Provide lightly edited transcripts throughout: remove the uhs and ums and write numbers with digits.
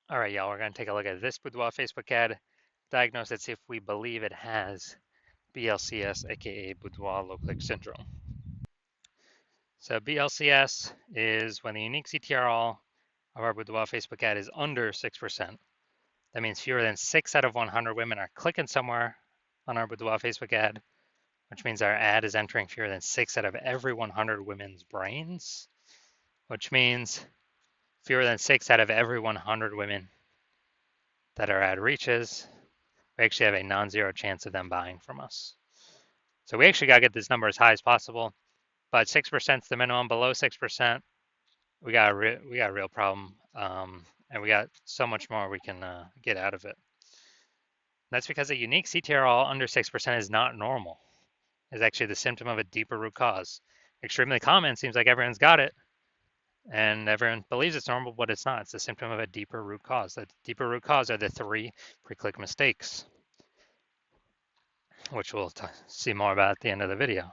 All right, y'all, we're going to take a look at this Boudoir Facebook ad, diagnose it, see if we believe it has BLCS, aka Boudoir low click syndrome. So BLCS is when the unique CTRL of our Boudoir Facebook ad is under 6%. That means fewer than 6 out of 100 women are clicking somewhere on our Boudoir Facebook ad, which means our ad is entering fewer than 6 out of every 100 women's brains, which means fewer than 6 out of every 100 women that our ad reaches, we actually have a non-zero chance of them buying from us. So we actually got to get this number as high as possible, but 6% is the minimum. Below 6%, we got a real problem, and we got so much more we can get out of it. That's because a unique CTRL under 6% is not normal. It's actually the symptom of a deeper root cause. Extremely common, seems like everyone's got it, and everyone believes it's normal, but it's not. It's a symptom of a deeper root cause. The deeper root cause are the 3 pre-click mistakes, which we'll see more about at the end of the video.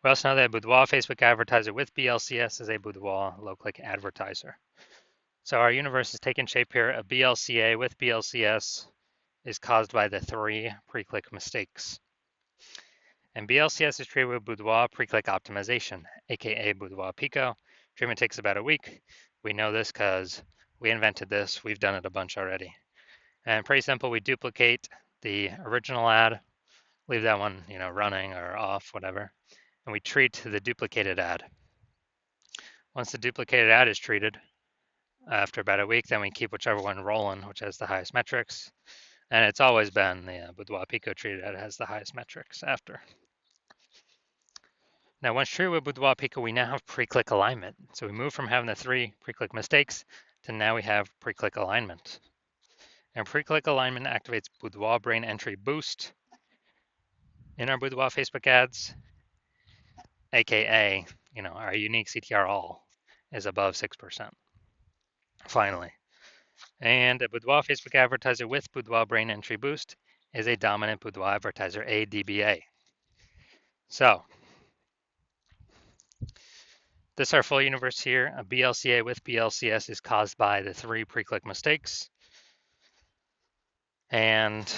We also know that a Boudoir Facebook advertiser with BLCS is a Boudoir low-click advertiser. So our universe is taking shape here. A BLCA with BLCS is caused by the 3 pre-click mistakes. And BLCS is treated with Boudoir pre-click optimization, aka Boudoir Pico. Treatment takes about a week. We know this because we invented this. We've done it a bunch already. And pretty simple, we duplicate the original ad, leave that one, running or off, whatever, and we treat the duplicated ad. Once the duplicated ad is treated, after about a week, then we keep whichever one rolling, which has the highest metrics. And it's always been the Boudoir Pico treated ad has the highest metrics after. Now, once treated with Boudoir Pico, we now have pre-click alignment. So we move from having the 3 pre-click mistakes to now we have pre-click alignment. And pre-click alignment activates Boudoir brain entry boost in our Boudoir Facebook ads, aka, our unique CTR all is above 6%. Finally. And a Boudoir Facebook advertiser with Boudoir brain entry boost is a dominant Boudoir advertiser, a DBA. So this is our full universe here. A BLCA with BLCS is caused by the 3 pre-click mistakes. And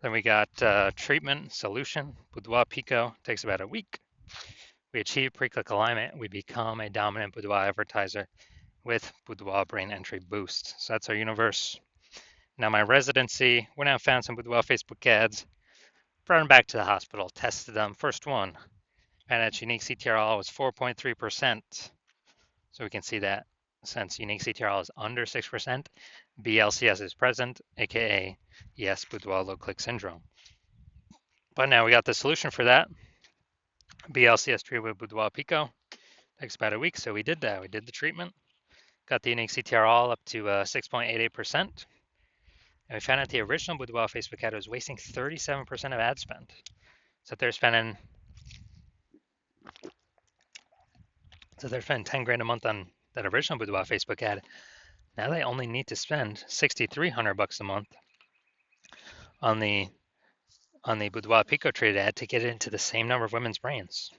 then we got treatment, solution, Boudoir Pico, takes about a week. We achieve pre-click alignment. We become a dominant Boudoir advertiser with Boudoir brain entry boost. So that's our universe. Now my residency, went out and found some Boudoir Facebook ads, brought them back to the hospital, tested them. First one, and its unique CTRL was 4.3%. So we can see that since unique CTRL is under 6%, BLCS is present, aka yes, Boudoir low click syndrome. But now we got the solution for that. BLCS treated with Boudoir Pico. Takes about a week, so we did that. We did the treatment, got the unique CTRL up to 6.88%. And we found out the original Boudoir Facebook ad was wasting 37% of ad spend. So they're spending 10 grand a month on that original Boudoir Facebook ad. Now they only need to spend $6,300 a month on the Boudoir Pico treated ad to get it into the same number of women's brains.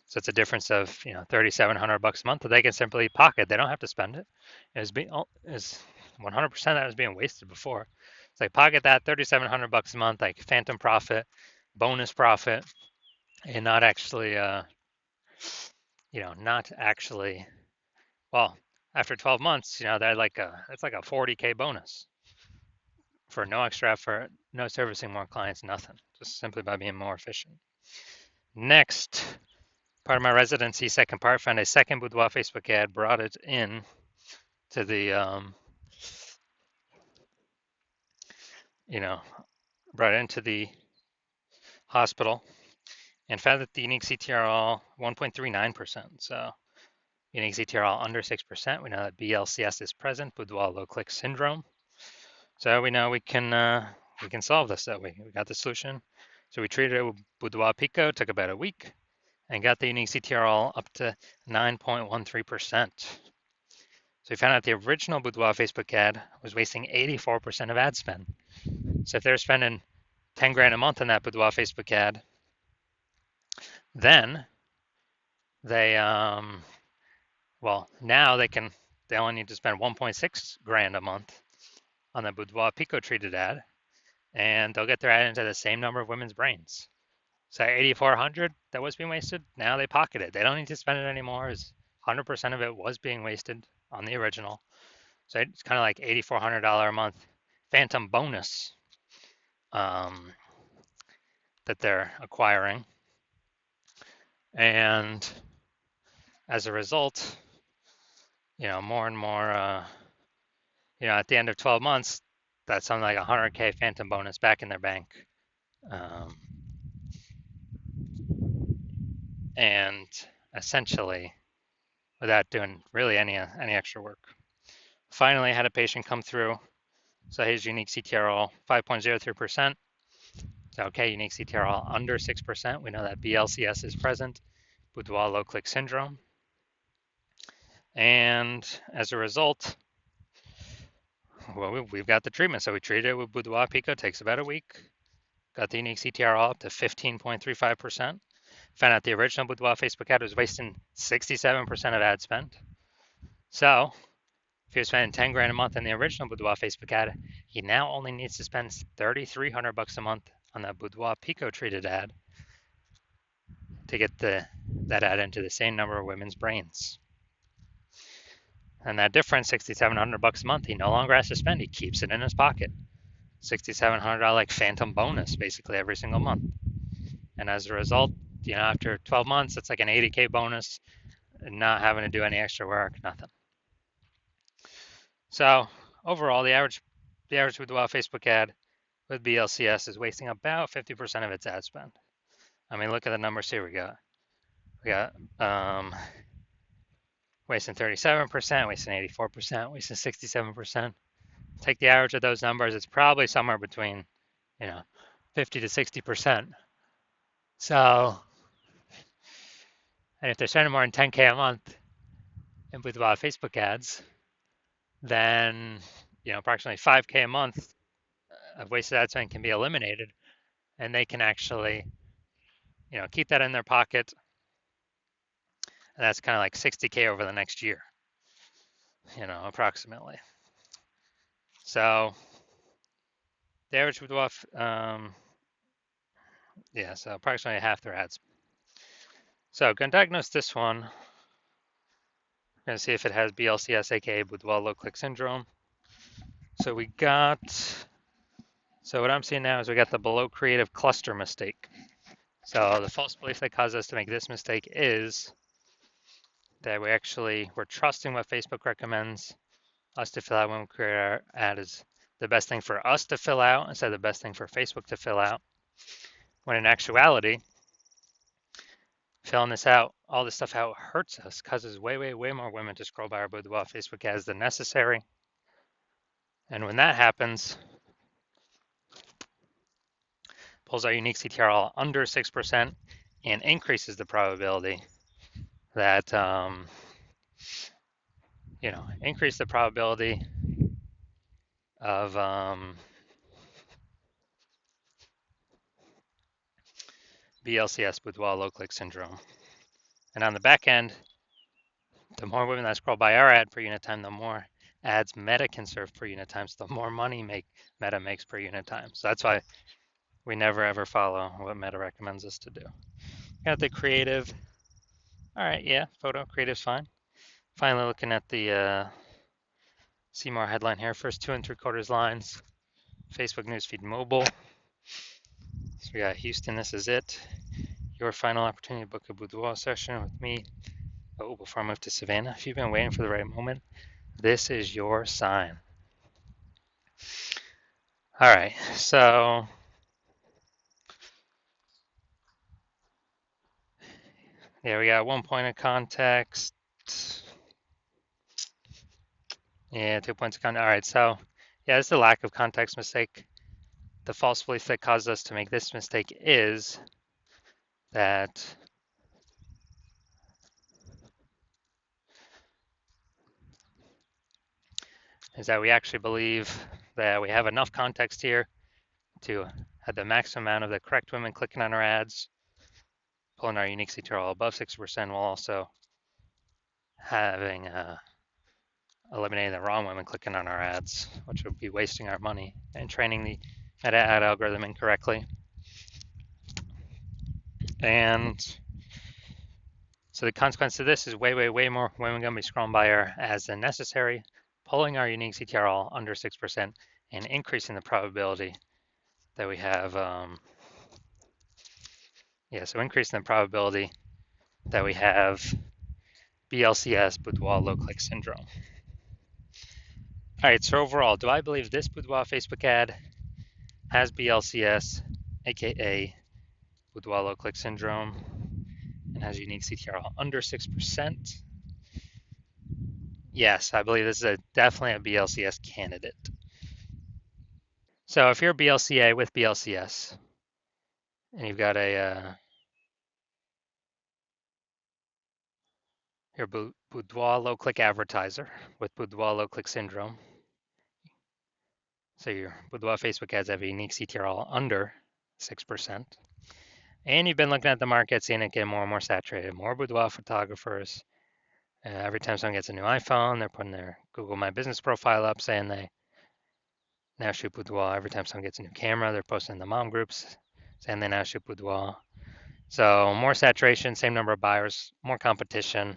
So it's a difference of $3,700 a month that they can simply pocket. They don't have to spend it. Is 100% that was being wasted before. It's like pocket that $3,700 a month, like phantom profit, bonus profit, and not actually, well, after 12 months, they're it's like a 40K bonus for no extra effort, no servicing more clients, nothing, just simply by being more efficient. Next, part of my residency, second part, found a second Boudoir Facebook ad, brought it in to the, brought it into the hospital and found that the unique CTRL 1.39%. So unique CTRL under 6%. We know that BLCS is present, Boudoir low click syndrome. So we know we can solve this that way. We got the solution. So we treated it with Boudoir Pico, took about a week, and got the unique CTRL up to 9.13%. So we found out the original Boudoir Facebook ad was wasting 84% of ad spend. So if they're spending 10 grand a month on that Boudoir Facebook ad, then they, now they can they only need to spend 1.6 grand a month on the Boudoir Pico treated ad, and they'll get their ad into the same number of women's brains. So 8,400 that was being wasted, now they pocket it. They don't need to spend it anymore. 100% of it was being wasted on the original. So it's kind of like $8,400 a month phantom bonus that they're acquiring. And as a result, more and more, at the end of 12 months, that's something like 100K phantom bonus back in their bank. And essentially, without doing really any extra work. Finally, I had a patient come through. So his unique CTRL 5.03%. So okay, unique CTRL under 6%. We know that BLCS is present, Boudoir low click syndrome. And as a result, well, we've got the treatment. So we treated it with Boudoir Pico, takes about a week. Got the unique CTRL up to 15.35%. Found out the original Boudoir Facebook ad was wasting 67% of ad spend. So if you're spending 10 grand a month in the original Boudoir Facebook ad, he now only needs to spend 3,300 bucks a month on that Boudoir Pico treated ad to get that ad into the same number of women's brains. And that difference, 6,700 bucks a month, he no longer has to spend. He keeps it in his pocket. $6,700 like phantom bonus basically every single month. And as a result, after 12 months, it's like an 80K bonus, not having to do any extra work, nothing. So overall, the average Boudoir Facebook ad with BLCS is wasting about 50% of its ad spend. I mean, look at the numbers here. We got wasting 37%, wasting 84%, wasting 67%. Take the average of those numbers, it's probably somewhere between 50 to 60%. So, and if they're spending more than 10K a month in Boudoir Facebook ads, then approximately 5K a month of wasted ad spend can be eliminated, and they can actually keep that in their pocket. And that's kind of like 60K over the next year, approximately. So the average Boudoir, so approximately half their ads. So going to diagnose this one. We're going to see if it has BLCS, aka Boudoir low click syndrome. So what I'm seeing now is we got the below creative cluster mistake. So the false belief that caused us to make this mistake is that we're trusting what Facebook recommends us to fill out when we create our ad is the best thing for us to fill out instead of the best thing for Facebook to fill out. When in actuality, filling all this stuff out hurts us, causes way, way, way more women to scroll by our Boudoir Facebook ads than necessary. And when that happens, pulls our unique CTRL under 6% and increases the probability that, increase the probability of BLCS Boudoir low click syndrome. And on the back end, the more women that scroll by our ad per unit time, the more ads Meta can serve per unit time, so the more money Meta makes per unit time. So that's why we never ever follow what Meta recommends us to do. Got the creative. All right, yeah, photo creative's fine. Finally, looking at the see more headline here. First 2 3/4 lines. Facebook newsfeed mobile. So we got Houston. This is it. Your final opportunity to book a Boudoir session with me. Oh, before I move to Savannah, if you've been waiting for the right moment, this is your sign. All right, so yeah, we got 1 point of context. Yeah, 2 points of context. All right, so yeah, it's the lack of context mistake. The false belief that caused us to make this mistake is that we actually believe that we have enough context here to have the maximum amount of the correct women clicking on our ads, pulling our unique CTRL above 6%, while also having eliminating the wrong women clicking on our ads, which would be wasting our money and training the meta ad algorithm incorrectly. And so the consequence of this is way more women going to be scrolling by our ads than necessary, pulling our unique CTRL under 6% and increasing the probability that we have, so increasing the probability that we have BLCS, Boudoir low click syndrome. All right, so overall, do I believe this Boudoir Facebook ad has BLCS, aka Boudoir low click syndrome, and has unique CTRL under 6%? Yes, I believe this is definitely a BLCS candidate. So if you're a BLCA with BLCS, and you've got your Boudoir low click advertiser with Boudoir low click syndrome, so your Boudoir Facebook ads have a unique CTRL under 6%, and you've been looking at the market, seeing it get more and more saturated, more boudoir photographers. Every time someone gets a new iPhone, they're putting their Google My Business profile up saying they now shoot boudoir. Every time someone gets a new camera, they're posting in the mom groups saying they now shoot boudoir. So more saturation, same number of buyers, more competition.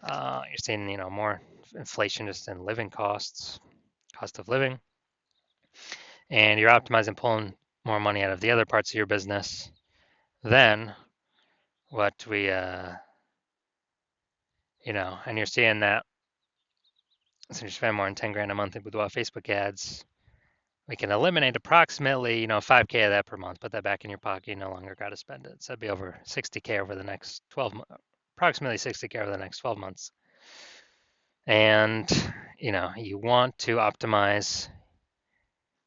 You're seeing, more inflation just in living costs, cost of living, and you're optimizing, pulling more money out of the other parts of your business than what we, and you're seeing that since you spend more than 10 grand a month with Facebook ads, we can eliminate approximately, 5K of that per month, put that back in your pocket, you no longer got to spend it. So that'd be over 60K over the next 12 months, approximately 60K over the next 12 months. And, you want to optimize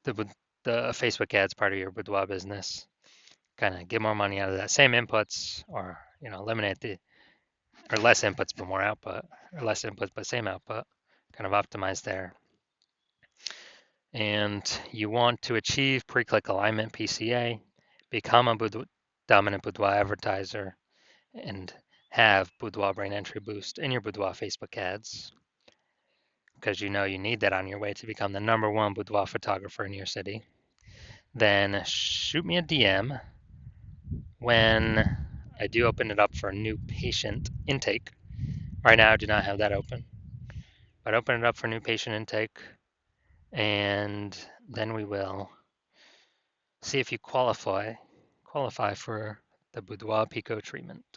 the Facebook ads part of your boudoir business, kind of get more money out of that same inputs, or, eliminate or less inputs but more output, or less inputs but same output, kind of optimize there. And you want to achieve pre-click alignment PCA, become a dominant boudoir advertiser, and have boudoir brain entry boost in your boudoir Facebook ads, because you need that on your way to become the #1 boudoir photographer in your city. Then shoot me a DM when I do open it up for a new patient intake. Right now I do not have that open, but open it up for new patient intake, and then we will see if you qualify for the Boudoir Pico treatment.